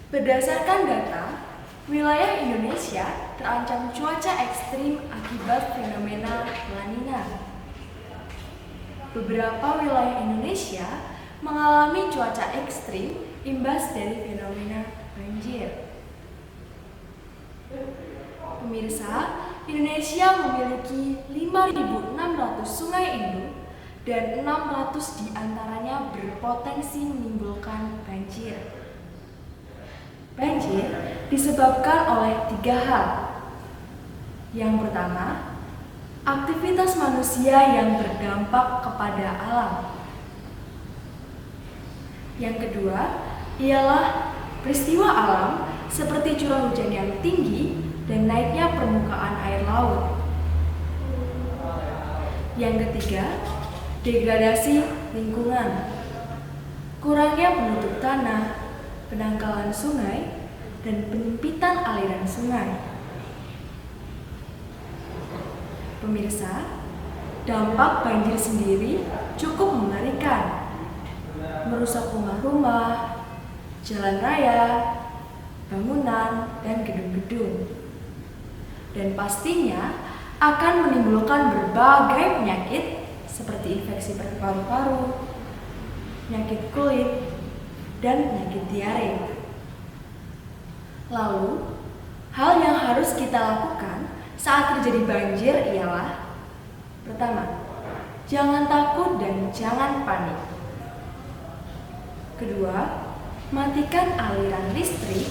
Berdasarkan data, wilayah Indonesia terancam cuaca ekstrim akibat fenomena La Nina. Beberapa wilayah Indonesia mengalami cuaca ekstrim imbas dari fenomena banjir. Pemirsa, Indonesia memiliki 5.600 sungai induk dan 600 diantaranya berpotensi menimbulkan banjir. Banjir disebabkan oleh 3 hal. Yang pertama, aktivitas manusia yang berdampak kepada alam. Yang kedua, ialah peristiwa alam seperti curah hujan yang tinggi dan naiknya permukaan air laut. Yang ketiga, degradasi lingkungan. Kurangnya penutup tanah, penangkalan sungai, dan penyempitan aliran sungai. Pemirsa, dampak banjir sendiri cukup mengerikan. Merusak rumah-rumah, jalan raya, bangunan, dan gedung-gedung. Dan pastinya akan menimbulkan berbagai penyakit seperti infeksi paru-paru, penyakit kulit, dan penyakit diare. Lalu, hal yang harus kita lakukan saat terjadi banjir ialah: pertama, jangan takut dan jangan panik. Kedua, matikan aliran listrik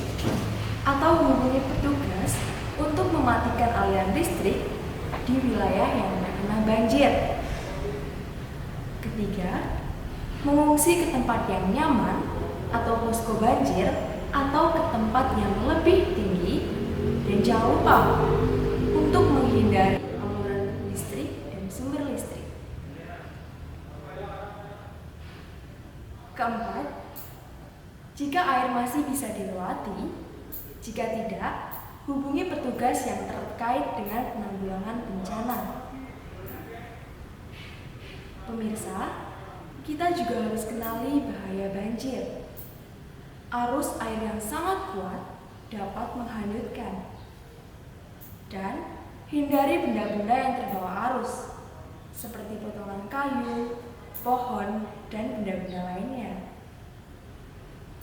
atau hubungi petugas untuk mematikan aliran listrik di wilayah yang terkena banjir. Ketiga, mengungsi ke tempat yang nyaman atau posko banjir atau ke tempat yang lebih tinggi, dan jangan lupa untuk menghindari aliran listrik dan sumber listrik. Keempat, jika air masih bisa dilewati, jika tidak, hubungi petugas yang terkait dengan penanggulangan bencana. Pemirsa, kita juga harus kenali bahaya banjir. Arus air yang sangat kuat dapat menghanyutkan. Dan hindari benda-benda yang terbawa arus, seperti potongan kayu, pohon, dan benda-benda lainnya.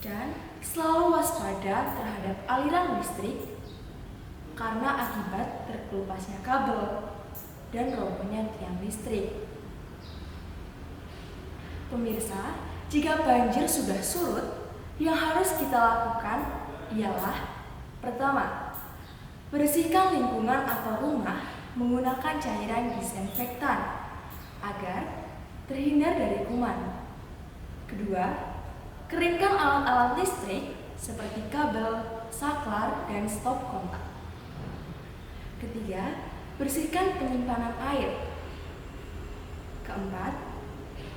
Dan selalu waspada terhadap aliran listrik karena akibat terkelupasnya kabel dan robohnya tiang listrik. Pemirsa, jika banjir sudah surut, yang harus kita lakukan ialah: pertama, bersihkan lingkungan atau rumah menggunakan cairan disinfektan agar terhindar dari kuman. Kedua, keringkan alat-alat listrik seperti kabel, saklar, dan stop kontak. Ketiga, bersihkan penyimpanan air. Keempat,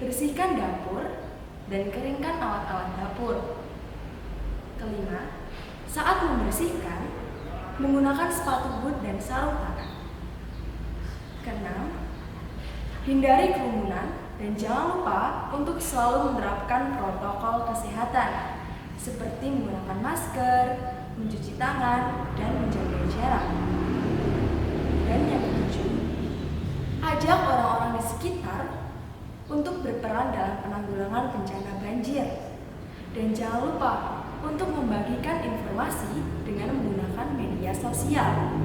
bersihkan dapur dan keringkan alat-alat dapur. Kelima, saat membersihkan, menggunakan sepatu boot dan sarung tangan. Keenam, hindari kerumunan dan jangan lupa untuk selalu menerapkan protokol kesehatan seperti menggunakan masker, mencuci tangan, dan menjaga jarak. Dan yang ketujuh, ajak orang-orang di sekitar untuk berperan dalam penanggulangan bencana banjir. Dan jangan lupa untuk membagikan informasi dengan menggunakan media sosial.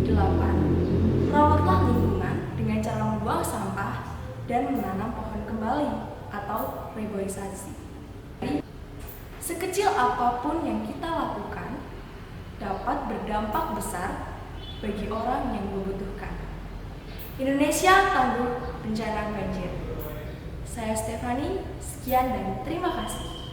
8. Rawatlah lingkungan dengan cara membuang sampah dan menanam pohon kembali atau reboisasi. Sekecil apapun yang kita lakukan dapat berdampak besar bagi orang yang membutuhkan. Indonesia tangguh bencana banjir. Saya Stefani, sekian dan terima kasih.